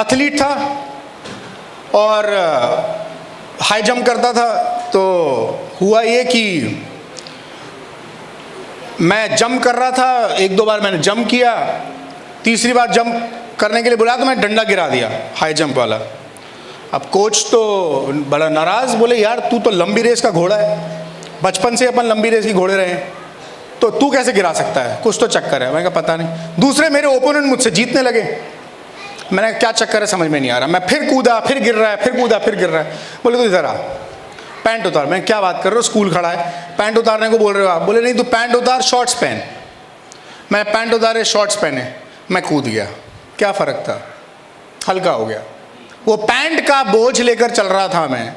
Athlete था और high jump करता था। तो हुआ ये कि मैं जंप कर रहा था, एक दो बार मैंने जंप किया, तीसरी बार जंप करने के लिए बुलाया तो मैं डंडा गिरा दिया हाई जंप वाला। अब कोच तो बड़ा नाराज़, बोले यार तू तो लंबी रेस का घोड़ा है, बचपन से अपन लंबी रेस की घोड़े रहे हैं, तो तू कैसे गिरा सकता है, कुछ तो चक्कर है। मैंने कहा पता नहीं। दूसरे मेरे ओपोनेंट मुझसे जीतने लगे, मैंने कहा क्या चक्कर है समझ में नहीं आ रहा। मैं फिर कूदा, फिर गिर रहा है, फिर कूदा, फिर गिर रहा है। बोले तो इधर आ, पैंट उतार। मैं क्या बात कर रहे हो, स्कूल खड़ा है, पैंट उतारने को बोल रहे हो आप? बोले नहीं तू पैंट उतार, शॉर्ट्स पहन। मैं पैंट उतारे, शॉर्ट्स पहने, मैं कूद गया। क्या फ़र्क था, हल्का हो गया। वो पैंट का बोझ लेकर चल रहा था मैं,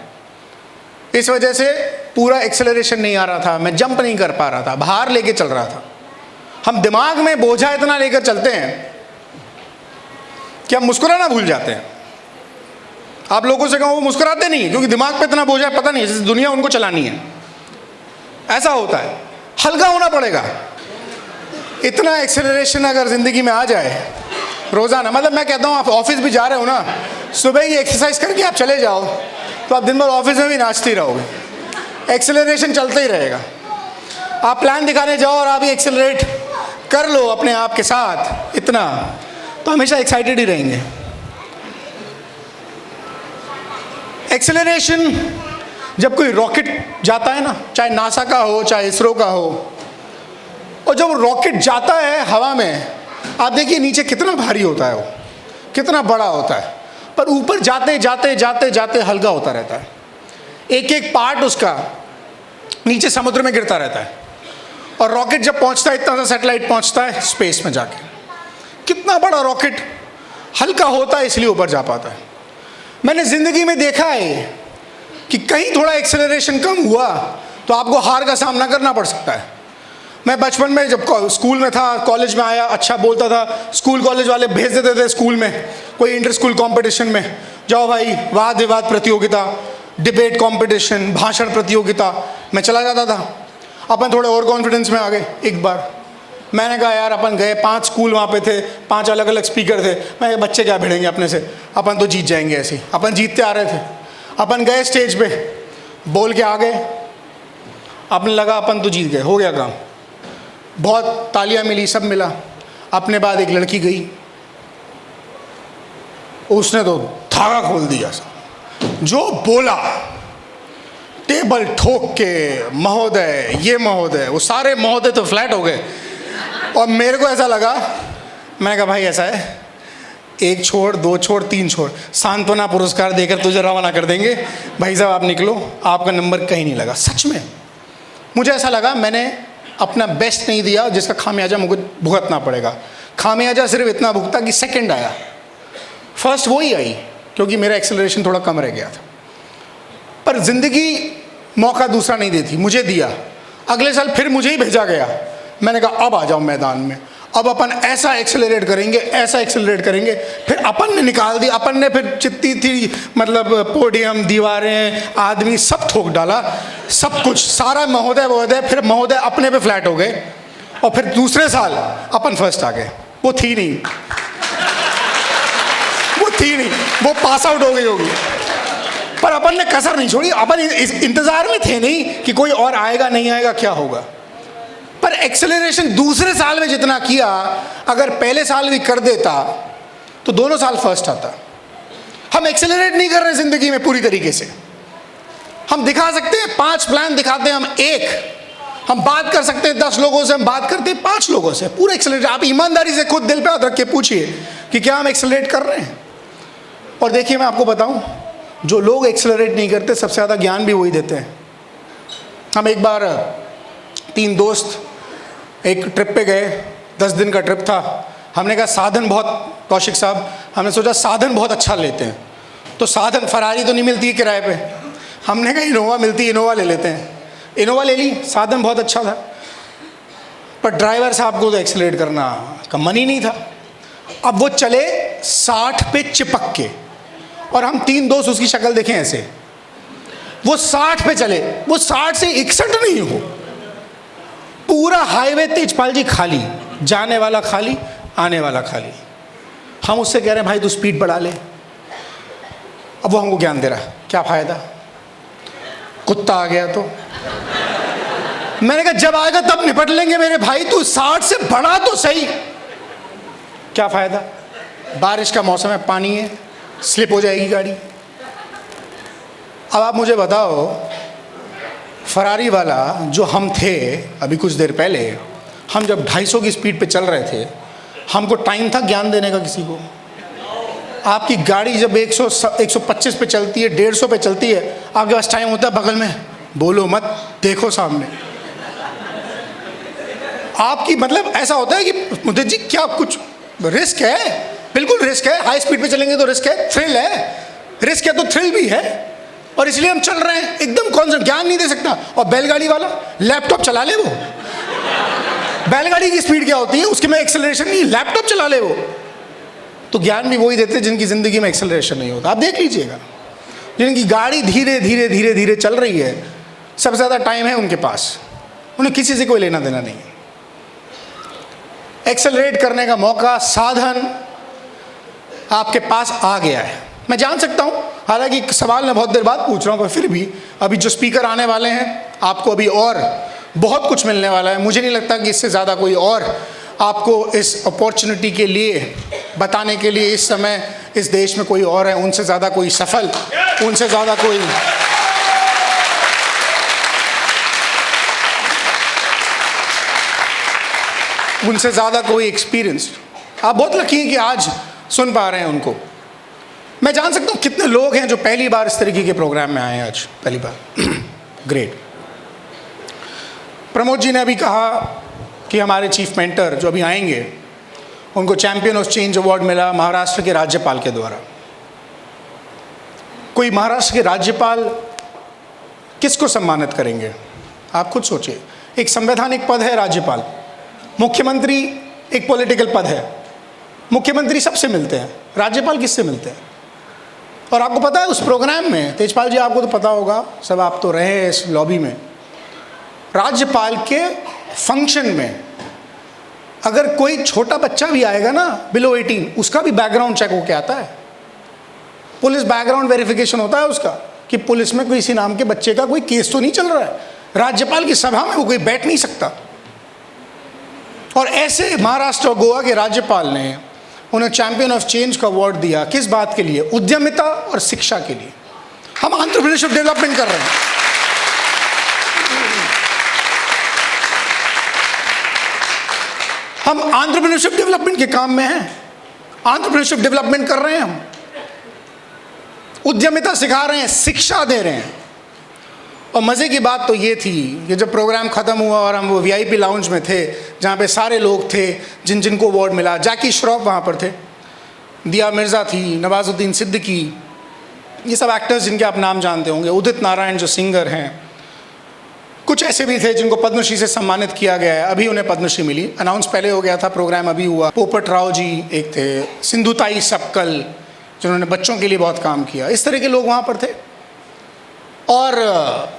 इस वजह से पूरा एक्सेलरेशन नहीं आ रहा था, मैं जंप नहीं कर पा रहा था, बाहर लेके चल रहा था। हम दिमाग में बोझा इतना लेकर चलते हैं कि हम मुस्कुराना भूल जाते हैं। आप लोगों से कहो वो मुस्कुराते नहीं क्योंकि दिमाग पे इतना बोझा है, पता नहीं जैसे दुनिया उनको चलानी है, ऐसा होता है। हल्का होना पड़ेगा। इतना एक्सेलरेशन अगर ज़िंदगी में आ जाए रोज़ाना, मतलब मैं कहता हूँ आप ऑफिस भी जा रहे हो ना, सुबह ही एक्सरसाइज करके आप चले जाओ तो आप दिन भर ऑफिस में भी नाचते ही रहोगे, एक्सेलरेशन चलता ही रहेगा। आप प्लान दिखाने जाओ और आप ही एक्सेलरेट कर लो अपने आप के साथ इतना, तो हमेशा एक्साइटेड ही रहेंगे। एक्सेलरेशन जब कोई रॉकेट जाता है ना, चाहे नासा का हो चाहे इसरो का हो, और जब रॉकेट जाता है हवा में, आप देखिए नीचे कितना भारी होता है, वो कितना बड़ा होता है, पर ऊपर जाते जाते जाते जाते हल्का होता रहता है। एक एक पार्ट उसका नीचे समुद्र में गिरता रहता है। और रॉकेट जब पहुंचता है, इतना सा सैटेलाइट पहुंचता है स्पेस में जाके, कितना बड़ा रॉकेट, हल्का होता है इसलिए ऊपर जा पाता है। मैंने ज़िंदगी में देखा है कि कहीं थोड़ा एक्सेलरेशन कम हुआ तो आपको हार का सामना करना पड़ सकता है। मैं बचपन में जब स्कूल में था, कॉलेज में आया, अच्छा बोलता था, स्कूल कॉलेज वाले भेज देते थे स्कूल में कोई इंटर स्कूल कॉम्पिटिशन में, जाओ भाई वाद विवाद प्रतियोगिता, डिबेट कॉम्पिटिशन, भाषण प्रतियोगिता। मैं चला जाता था, अपन थोड़े और कॉन्फिडेंस में आ गए। एक बार मैंने कहा यार अपन गए, 5 स्कूल वहाँ पे थे, 5 अलग अलग स्पीकर थे, मैं बच्चे क्या भिड़ेंगे अपने से, अपन तो जीत जाएंगे ऐसे ही। अपन जीतते आ रहे थे, अपन गए स्टेज पे, बोल के आ गए, अपन लगा अपन तो जीत गए, हो गया काम, बहुत तालियां मिली, सब मिला। अपने बाद एक लड़की गई, उसने तो धागा खोल दिया, जो बोला टेबल ठोक के, महोदय ये महोदय, वो सारे महोदय तो फ्लैट हो गए। और मेरे को ऐसा लगा, मैंने कहा भाई ऐसा है, 1 छोड़, 2 छोड़, 3 छोड़, सांत्वना पुरस्कार देकर तुझे रवाना कर देंगे, भाई साहब आप निकलो, आपका नंबर कहीं नहीं लगा। सच में मुझे ऐसा लगा मैंने अपना बेस्ट नहीं दिया, जिसका खामियाजा मुझे भुगतना पड़ेगा। खामियाजा सिर्फ इतना भुगता कि सेकंड आया, फर्स्ट वो ही आई क्योंकि मेरा एक्सेलरेशन थोड़ा कम रह गया था। पर ज़िंदगी मौका दूसरा नहीं देती, मुझे दिया। अगले साल फिर मुझे ही भेजा गया, मैंने कहा अब आ जाओ मैदान में, अब अपन ऐसा एक्सेलरेट करेंगे, ऐसा एक्सेलरेट करेंगे। फिर अपन ने निकाल दी, अपन ने फिर जितनी थी मतलब पोडियम, दीवारें, आदमी सब ठोक डाला, सब कुछ, सारा महोदय महोदय, फिर महोदय अपने पे फ्लैट हो गए। और फिर दूसरे साल अपन फर्स्ट आ गए। वो थी नहीं, वो थी नहीं, वो पास आउट हो गई होगी, पर अपन ने कसर नहीं छोड़ी। अपन इस इंतजार में थे नहीं कि कोई और आएगा नहीं आएगा क्या होगा। पर एक्सेलरेशन दूसरे साल में जितना किया, अगर पहले साल भी कर देता तो दोनों साल फर्स्ट आता। हम एक्सेलरेट नहीं कर रहे जिंदगी में पूरी तरीके से। हम दिखा सकते हैं 5 प्लान दिखाते हैं, हम बात कर सकते हैं 10 लोगों से, हम बात करते हैं 5 लोगों से, पूरा एक्सेलरेट। आप ईमानदारी से खुद दिल पे हाथ रख के पूछिए कि क्या हम एक्सेलरेट कर रहे हैं। और देखिए मैं आपको बताऊं, जो लोग एक्सेलरेट नहीं करते सबसे ज़्यादा ज्ञान भी वही देते हैं। हम एक बार 3 दोस्त एक ट्रिप पे गए, 10 दिन का ट्रिप था। हमने कहा साधन बहुत, कौशिक साहब हमने सोचा साधन बहुत अच्छा लेते हैं, तो साधन फरारी तो नहीं मिलती है किराए पे, हमने कहा इनोवा मिलती है, इनोवा ले लेते हैं। इनोवा ले ली, साधन बहुत अच्छा था, पर ड्राइवर साहब को तो एक्सेलरेट करना का मन ही नहीं था। अब वो चले 60 पे चिपक के, और हम 3 दोस्त उसकी शक्ल देखें ऐसे, वो 60 पे चले, वो 60 से 61 नहीं हो, पूरा हाईवे तेजपाल जी खाली, जाने वाला खाली, आने वाला खाली। हम उससे कह रहे हैं भाई तू स्पीड बढ़ा ले, अब वो हमको ज्ञान दे रहा है, क्या फायदा, कुत्ता आ गया तो। मैंने कहा जब आएगा तब निपट लेंगे मेरे भाई, तू 60 से बड़ा तो सही, क्या फायदा, बारिश का मौसम है, पानी है, स्लिप हो जाएगी गाड़ी। अब आप मुझे बताओ, फरारी वाला जो हम थे अभी कुछ देर पहले, हम जब 250 की स्पीड पे चल रहे थे, हमको टाइम था ज्ञान देने का किसी को? आपकी गाड़ी जब 125 पे चलती है, 150 पे चलती है, आपके पास टाइम होता है बगल में, बोलो मत, देखो सामने। आपकी मतलब ऐसा होता है कि मुझे जी क्या कुछ रिस्क है, बिल्कुल रिस्क है, हाई स्पीड पे चलेंगे तो रिस्क है, थ्रिल है, रिस्क है तो थ्रिल भी है, और इसलिए हम चल रहे हैं एकदम कॉन्सेंट्रेट, ज्ञान नहीं दे सकता। और बैलगाड़ी वाला लैपटॉप चला ले, वो बैलगाड़ी की स्पीड क्या होती है, उसके में एक्सेलरेशन नहीं, लैपटॉप चला ले वो। तो ज्ञान भी वही देते जिनकी जिंदगी में एक्सेलरेशन नहीं होता। आप देख लीजिएगा, जिनकी गाड़ी धीरे धीरे धीरे धीरे चल रही है, सबसे ज़्यादा टाइम है उनके पास, उन्हें किसी से कोई लेना देना नहीं है। एक्सेलरेट करने का मौका, साधन आपके पास आ गया है। मैं जान सकता हूं, हालांकि सवाल मैं बहुत देर बाद पूछ रहा हूं, पर फिर भी अभी जो स्पीकर आने वाले हैं, आपको अभी और बहुत कुछ मिलने वाला है। मुझे नहीं लगता कि इससे ज़्यादा कोई और आपको इस अपॉर्चुनिटी के लिए बताने के लिए इस समय इस देश में कोई और है, उनसे ज़्यादा कोई सफल, उनसे ज़्यादा कोई एक्सपीरियंस्ड। आप बहुत लकी हैं कि आज सुन पा रहे हैं उनको। मैं जान सकता हूँ कितने लोग हैं जो पहली बार इस तरीके के प्रोग्राम में आए हैं आज, पहली बार। ग्रेट। प्रमोद जी ने अभी कहा कि हमारे चीफ मेंटर जो अभी आएंगे, उनको चैंपियन ऑफ चेंज अवार्ड मिला महाराष्ट्र के राज्यपाल के द्वारा। कोई महाराष्ट्र के राज्यपाल किसको सम्मानित करेंगे? आप खुद सोचिए। एक संवैधानिक पद है राज्यपाल, मुख्यमंत्री एक पॉलिटिकल पद है, मुख्यमंत्री सबसे मिलते हैं, राज्यपाल किससे मिलते हैं? और आपको पता है उस प्रोग्राम में, तेजपाल जी आपको तो पता होगा, सब आप तो रहे हैं इस लॉबी में, राज्यपाल के फंक्शन में अगर कोई छोटा बच्चा भी आएगा ना बिलो 18, उसका भी बैकग्राउंड चेक होके आता है। पुलिस बैकग्राउंड वेरिफिकेशन होता है उसका कि पुलिस में किसी नाम के बच्चे का कोई केस तो नहीं चल रहा है। राज्यपाल की सभा में वो कोई बैठ नहीं सकता। और ऐसे महाराष्ट्र और गोवा के राज्यपाल ने उन्हें चैंपियन ऑफ चेंज का अवार्ड दिया। किस बात के लिए? उद्यमिता और शिक्षा के लिए। हम एंटरप्रेन्योरशिप डेवलपमेंट कर रहे हैं। हम एंटरप्रेन्योरशिप डेवलपमेंट के काम में हैं, एंटरप्रेन्योरशिप डेवलपमेंट कर रहे हैं, हम उद्यमिता सिखा रहे हैं, शिक्षा दे रहे हैं। और मज़े की बात तो ये थी कि जब प्रोग्राम ख़त्म हुआ और हम वो VIP लाउंज में थे जहाँ पे सारे लोग थे जिन जिनको अवार्ड मिला, जैकी श्रॉफ वहाँ पर थे, दिया मिर्ज़ा थी, नवाजुद्दीन सिद्दीकी, ये सब एक्टर्स जिनके आप नाम जानते होंगे, उदित नारायण जो सिंगर हैं, कुछ ऐसे भी थे जिनको पद्मश्री से सम्मानित किया गया है, अभी उन्हें पद्मश्री मिली। अनाउंस पहले हो गया था, प्रोग्राम अभी हुआ। पोपट राव जी एक थे, सिंधुताई सपकल जिन्होंने बच्चों के लिए बहुत काम किया, इस तरह के लोग वहाँ पर थे। और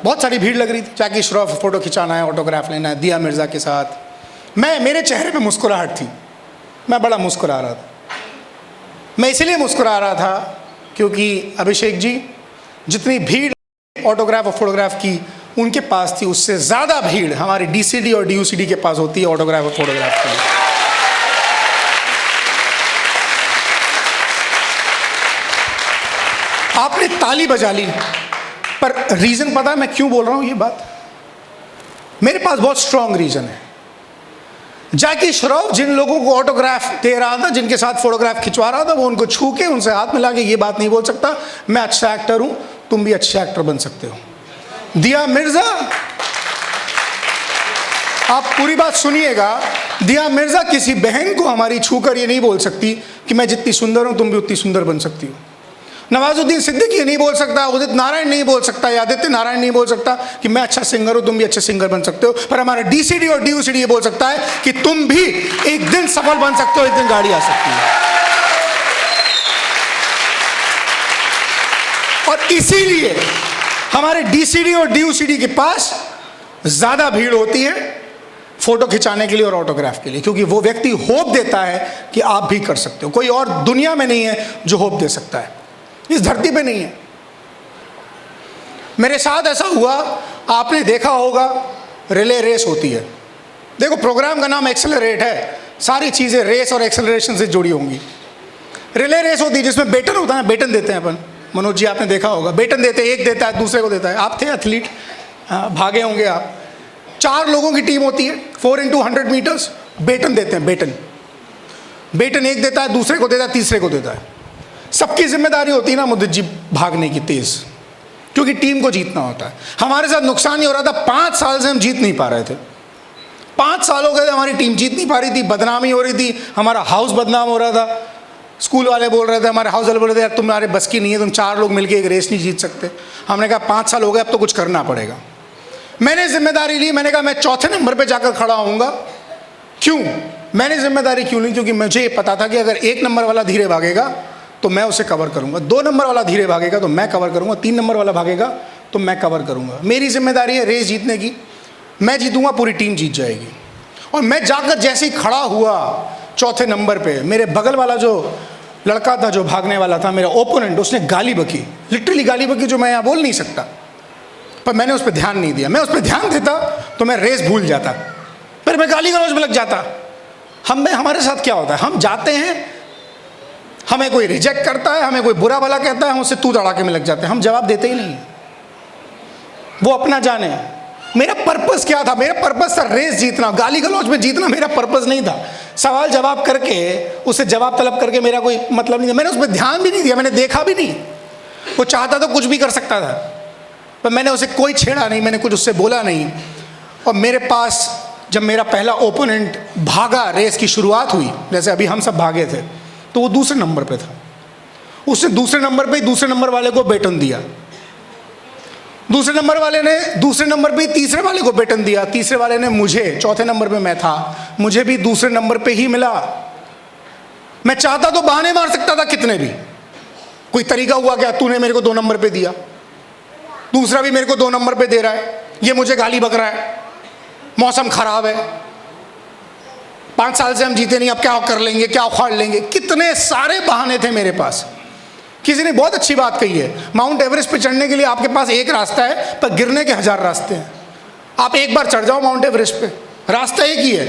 बहुत सारी भीड़ लग रही थी। जैकी श्रॉफ फोटो खिंचाना है, ऑटोग्राफ लेना है, दिया मिर्ज़ा के साथ। मेरे चेहरे पे मुस्कुराहट थी, मैं बड़ा मुस्कुरा रहा था। मैं इसलिए मुस्कुरा रहा था क्योंकि अभिषेक जी, जितनी भीड़ ऑटोग्राफ और फोटोग्राफ की उनके पास थी, उससे ज़्यादा भीड़ हमारी DCD और DUCD के पास होती है ऑटोग्राफ और फोटोग्राफ के लिए। आपने ताली बजा ली, पर रीज़न पता है मैं क्यों बोल रहा हूँ ये बात? मेरे पास बहुत स्ट्रॉन्ग रीज़न है। जैकी श्रॉफ जिन लोगों को ऑटोग्राफ दे रहा था, जिनके साथ फोटोग्राफ खिंचवा रहा था, वो उनको छू के उनसे हाथ मिला के ये बात नहीं बोल सकता मैं अच्छा एक्टर हूँ, तुम भी अच्छे एक्टर बन सकते हो। दिया मिर्ज़ा, आप पूरी बात सुनिएगा, दिया मिर्ज़ा किसी बहन को हमारी छूकर ये नहीं बोल सकती कि मैं जितनी सुंदर हूँ तुम भी उतनी सुंदर बन सकती हो। नवाजुद्दीन सिद्दीकी नहीं बोल सकता, उदित नारायण नहीं बोल सकता, या आदित्य नारायण नहीं बोल सकता कि मैं अच्छा सिंगर हूं, तुम भी अच्छे सिंगर बन सकते हो। पर हमारा DCD और DUCD ये बोल सकता है कि तुम भी एक दिन सफल बन सकते हो, एक दिन गाड़ी आ सकती है। और इसीलिए हमारे DCD और DUCD के पास ज्यादा भीड़ होती है फोटो खिंचाने के लिए और ऑटोग्राफ के लिए, क्योंकि वो व्यक्ति होप देता है कि आप भी कर सकते हो। कोई और दुनिया में नहीं है जो होप दे सकता है। इस धरती पे नहीं है। मेरे साथ ऐसा हुआ, आपने देखा होगा रिले रेस होती है। देखो प्रोग्राम का नाम एक्सेलरेट है, सारी चीज़ें रेस और एक्सेलरेशन से जुड़ी होंगी। रिले रेस होती है जिसमें बेटन होता है, बेटन देते हैं अपन। मनोज जी आपने देखा होगा, बेटन देते हैं, एक देता है दूसरे को देता है। आप थे एथलीट, भागे होंगे आप। 4 लोगों की टीम होती है, 4 into 100 मीटर्स, बेटन देते हैं। बेटन एक देता है, दूसरे को देता है, तीसरे को देता है। सबकी जिम्मेदारी होती है ना मुद्दत जी भागने की तेज, क्योंकि टीम को जीतना होता है। हमारे साथ नुकसान ही हो रहा था, 5 साल से हम जीत नहीं पा रहे थे। 5 साल हो गए थे, हमारी टीम जीत नहीं पा रही थी, बदनामी हो रही थी, हमारा हाउस बदनाम हो रहा था। स्कूल वाले बोल रहे थे, हमारे हाउस वाले बोल रहे थे, यार तुम्हारे बस की नहीं है, तुम 4 लोग मिलकर एक रेस नहीं जीत सकते। हमने कहा 5 साल हो गए, अब तो कुछ करना पड़ेगा। मैंने जिम्मेदारी ली, मैंने कहा मैं चौथे नंबर पे जाकर खड़ा होऊंगा। क्यों मैंने जिम्मेदारी क्यों ली? क्योंकि मुझे ये पता था कि अगर 1 नंबर वाला धीरे भागेगा तो मैं उसे कवर करूंगा, 2 नंबर वाला धीरे भागेगा तो मैं कवर करूंगा, 3 नंबर वाला भागेगा तो मैं कवर करूंगा। मेरी जिम्मेदारी है रेस जीतने की, मैं जीतूंगा, पूरी टीम जीत जाएगी। और मैं जाकर जैसे ही खड़ा हुआ चौथे नंबर पे, मेरे बगल वाला जो लड़का था जो भागने वाला था, मेरा ओपोनेंट, उसने गाली बकी, लिटरली गाली बकी, जो मैं यहाँ बोल नहीं सकता, पर मैंने उस पर ध्यान नहीं दिया। मैं उस पर ध्यान देता तो मैं रेस भूल जाता, फिर मैं गाली गलौज में लग जाता। हमारे साथ क्या होता है, हम जाते हैं, हमें कोई रिजेक्ट करता है, हमें कोई बुरा भला कहता है, हम उससे तू तड़ाके में लग जाते हैं, हम जवाब देते ही नहीं हैं। वो अपना जाने। मेरा पर्पस क्या था? मेरा पर्पस था रेस जीतना, गाली गलौज में जीतना मेरा पर्पस नहीं था। सवाल जवाब करके उससे जवाब तलब करके मेरा कोई मतलब नहीं था। मैंने उस पर ध्यान भी नहीं दिया, मैंने देखा भी नहीं। वो चाहता तो कुछ भी कर सकता था, पर मैंने उसे कोई छेड़ा नहीं, मैंने कुछ उससे बोला नहीं। और मेरे पास जब मेरा पहला ओपोनेंट भागा, रेस की शुरुआत हुई, जैसे अभी हम सब भागे थे, तो वो दूसरे नंबर पे था। उसने दूसरे नंबर पे दूसरे नंबर वाले को बेटन दिया, दूसरे नंबर वाले ने दूसरे नंबर पे तीसरे वाले को बेटन दिया, तीसरे वाले ने मुझे, चौथे नंबर पे मैं था, मुझे भी दूसरे नंबर पे ही मिला। मैं चाहता तो बहाने मार सकता था कितने भी, कोई तरीका हुआ क्या, तूने मेरे को 2 नंबर पे दिया, दूसरा भी मेरे को 2 नंबर पे दे रहा है, ये मुझे गाली बक रहा है, मौसम खराब है, 5 साल से हम जीते नहीं, अब क्या कर लेंगे, क्या उखाड़ लेंगे। कितने सारे बहाने थे मेरे पास। किसी ने बहुत अच्छी बात कही है, माउंट एवरेस्ट पे चढ़ने के लिए आपके पास एक रास्ता है, पर गिरने के 1000 रास्ते हैं। आप एक बार चढ़ जाओ माउंट एवरेस्ट पे, रास्ता एक ही है,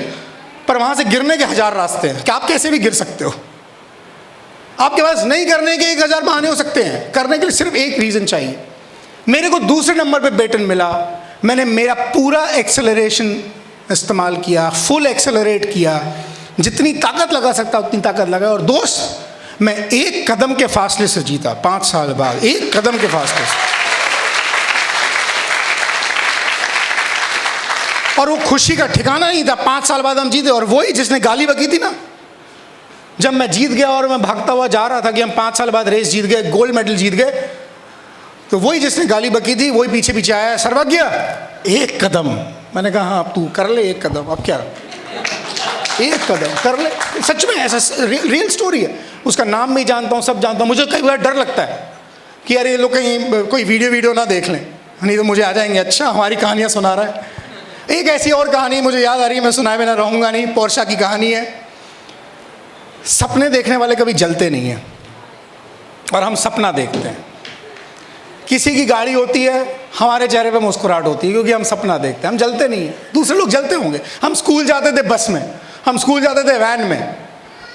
पर वहां से गिरने के 1000 रास्ते हैं कि आप कैसे भी गिर सकते हो। आपके पास नहीं करने के 1000 बहाने हो सकते हैं, करने के लिए सिर्फ एक रीजन चाहिए। मेरे को दूसरे नंबर पे बेटन मिला, मैंने मेरा पूरा एक्सेलरेशन इस्तेमाल किया, फुल एक्सेलरेट किया, जितनी ताकत लगा सकता उतनी ताकत लगा। और दोस्त, मैं 1 कदम के फासले से जीता, 5 साल बाद 1 कदम के फासले से। और वो खुशी का ठिकाना नहीं था। 5 साल बाद हम जीते, और वही जिसने गाली बकी थी ना, जब मैं जीत गया और मैं भागता हुआ जा रहा था कि हम 5 साल बाद रेस जीत गए, गोल्ड मेडल जीत गए, तो वही जिसने गाली बकी थी वही पीछे पीछे आया, सर्वज्ञ 1 कदम। मैंने कहा हाँ, अब तू कर ले 1 कदम, अब क्या 1 कदम कर ले। सच में ऐसा रियल स्टोरी है, उसका नाम भी जानता हूँ, सब जानता हूँ। मुझे कई बार डर लगता है कि यार ये लोग कहीं कोई वीडियो ना देख लें, नहीं तो मुझे आ जाएंगे, अच्छा हमारी कहानियाँ सुना रहा है। एक ऐसी और कहानी मुझे याद आ रही है, मैं सुनाए बिना रहूँगा नहीं। पोर्शा की कहानी है। सपने देखने वाले कभी जलते नहीं हैं, और हम सपना देखते हैं। किसी की गाड़ी होती है, हमारे चेहरे पे मुस्कुराहट होती है, क्योंकि हम सपना देखते हैं, हम जलते नहीं हैं। दूसरे लोग जलते होंगे। हम स्कूल जाते थे बस में, हम स्कूल जाते थे वैन में,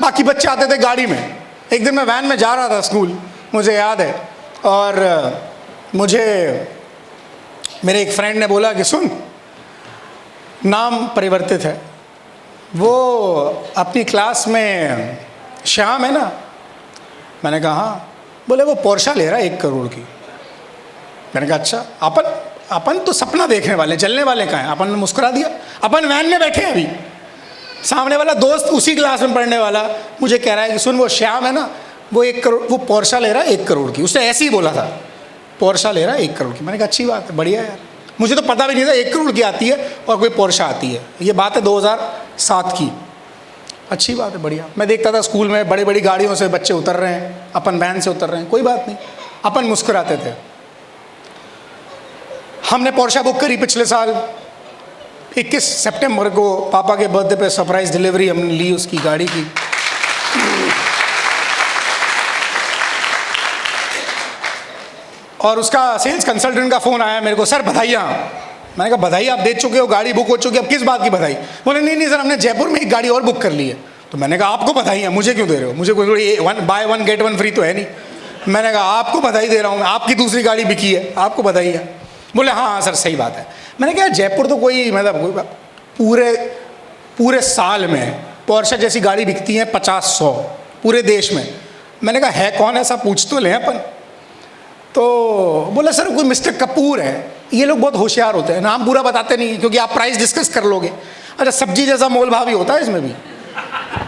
बाकी बच्चे आते थे गाड़ी में। एक दिन मैं वैन में जा रहा था स्कूल, मुझे याद है, और मुझे मेरे एक फ्रेंड ने बोला कि सुन, नाम परिवर्तित है, वो अपनी क्लास में श्याम है ना। मैंने कहा हाँ। बोले वो पोर्शा ले रहा है 1 करोड़ की। मैंने कहा अच्छा, अपन तो सपना देखने वाले, चलने वाले कहाँ हैं। अपन ने मुस्कुरा दिया। अपन वैन में बैठे हैं अभी, सामने वाला दोस्त उसी क्लास में पढ़ने वाला मुझे कह रहा है कि सुन, वो श्याम है ना, वो 1 करोड़, वो पोर्शा ले रहा है 1 करोड़ की। उसने ऐसे ही बोला था, पोर्शा ले रहा है 1 करोड़ की। मैंने कहा अच्छी बात है, बढ़िया यार। मुझे तो पता भी नहीं था 1 करोड़ की आती है और कोई पोर्शा आती है। ये बात है 2007 की। अच्छी बात है, बढ़िया। मैं देखता था स्कूल में बड़ी बड़ी गाड़ियों से बच्चे उतर रहे हैं, अपन वैन से उतर रहे हैं, कोई बात नहीं, अपन मुस्कुराते थे। हमने पोर्शा बुक करी पिछले साल 21 सितंबर को, पापा के बर्थडे पे सरप्राइज डिलीवरी हमने ली उसकी गाड़ी की। और उसका सेल्स कंसल्टेंट का फ़ोन आया मेरे को, सर बधाइयाँ। मैंने कहा बधाई आप दे चुके हो, गाड़ी बुक हो चुकी है, अब किस बात की बधाई? बोले नहीं सर, हमने जयपुर में एक गाड़ी और बुक कर ली है। तो मैंने कहा आपको बधाई है, मुझे क्यों दे रहे हो? मुझे कोई by one get one free तो है नहीं। मैंने कहा आपको बधाई दे रहा हूँ, आपकी दूसरी गाड़ी बिकी है, आपको बधाई है। बोले हाँ सर सही बात है। मैंने कहा जयपुर तो कोई मतलब पूरे साल में पोर्शे जैसी गाड़ी बिकती है 50-100 पूरे देश में। मैंने कहा है कौन ऐसा, पूछ तो लें अपन। तो बोले सर कोई मिस्टर कपूर है। ये लोग बहुत होशियार होते हैं, नाम पूरा बताते नहीं क्योंकि आप प्राइस डिस्कस कर लोगे। अच्छा सब्जी जैसा मोल भाव ही होता है इसमें भी,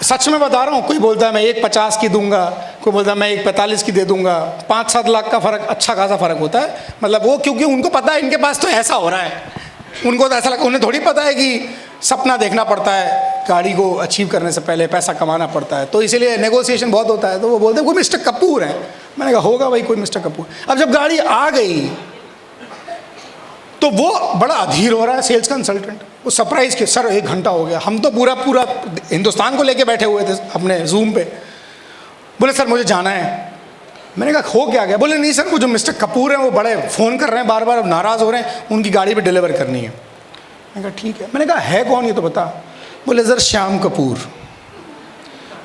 सच में बता रहा हूँ। कोई बोलता है मैं 1,50 की दूंगा, कोई बोलता है मैं 1,45 की दे दूंगा। 5-7 लाख का फ़र्क, अच्छा खासा फ़र्क होता है। मतलब वो क्योंकि उनको पता है इनके पास तो ऐसा हो रहा है, उनको तो ऐसा लगता, उन्हें थोड़ी पता है कि सपना देखना पड़ता है, गाड़ी को अचीव करने से पहले पैसा कमाना पड़ता है, तो इसीलिए नेगोशिएशन बहुत होता है। तो वो बोलते हैं कोई मिस्टर कपूर है। मैंने कहा होगा भाई कोई मिस्टर कपूर। अब जब गाड़ी आ गई तो वो बड़ा अधीर हो रहा है सेल्स कंसल्टेंट, वो सरप्राइज के सर 1 घंटा हो गया, हम तो पूरा हिंदुस्तान को लेके बैठे हुए थे अपने जूम पे। बोले सर मुझे जाना है। मैंने कहा हो क्या गया? बोले नहीं सर वो जो मिस्टर कपूर हैं वो बड़े फ़ोन कर रहे हैं, बार बार नाराज़ हो रहे हैं, उनकी गाड़ी पे डिलीवर करनी है। मैंने कहा ठीक है। मैंने कहा है कौन ये तो बता। बोले सर श्याम कपूर,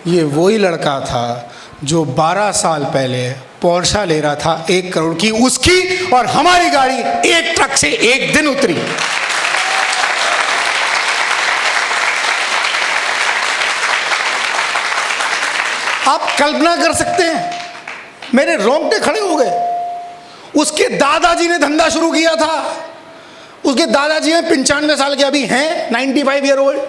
ये वही लड़का था जो 12 साल पहले पोर्शा ले रहा था 1 करोड़ की, उसकी और हमारी गाड़ी एक ट्रक से एक दिन उतरी। आप कल्पना कर सकते हैं, मेरे रोंगटे खड़े हो गए। उसके दादाजी ने धंधा शुरू किया था, उसके दादाजी हैं 95 साल के, अभी हैं 95 ईयर ओल्ड।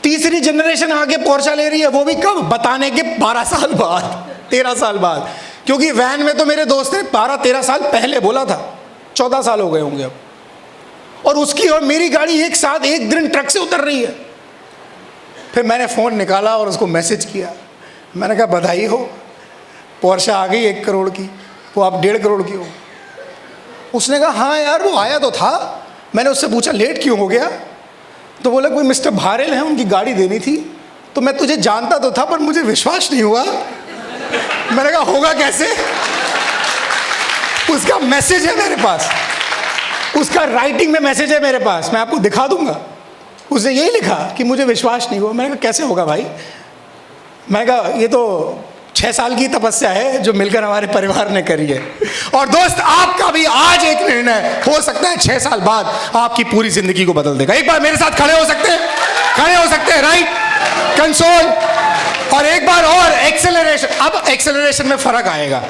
तीसरी जनरेशन आगे पोर्शा ले रही है, वो भी कब? बताने के 12 साल बाद, 13 साल बाद। क्योंकि वैन में तो मेरे दोस्त ने 12-13 साल पहले बोला था, 14 साल हो गए होंगे अब। और उसकी और मेरी गाड़ी एक साथ एक दिन ट्रक से उतर रही है। फिर मैंने फ़ोन निकाला और उसको मैसेज किया। मैंने कहा बधाई हो, पोर्शा आ गई 1 करोड़ की, वो आप 1.5 करोड़ की हो। उसने कहा हाँ यार वो आया तो था। मैंने उससे पूछा लेट क्यों हो गया? तो बोला कोई मिस्टर भारेल हैं, उनकी गाड़ी देनी थी। तो मैं तुझे जानता तो था पर मुझे विश्वास नहीं हुआ। मैंने कहा होगा कैसे? उसका मैसेज है मेरे पास, उसका राइटिंग में मैसेज है मेरे पास, मैं आपको दिखा दूंगा। उसने यही लिखा कि मुझे विश्वास नहीं हुआ। मैंने कहा कैसे होगा भाई? मैंने कहा ये तो 6 साल की तपस्या है जो मिलकर हमारे परिवार ने करी है। और दोस्त आपका भी आज एक निर्णय हो सकता है 6 साल बाद आपकी पूरी जिंदगी को बदल देगा। एक बार मेरे साथ खड़े हो सकते हैं? खड़े हो सकते हैं, राइट? कंसोल और एक बार और एक्सेलरेशन। अब एक्सेलरेशन में फर्क आएगा।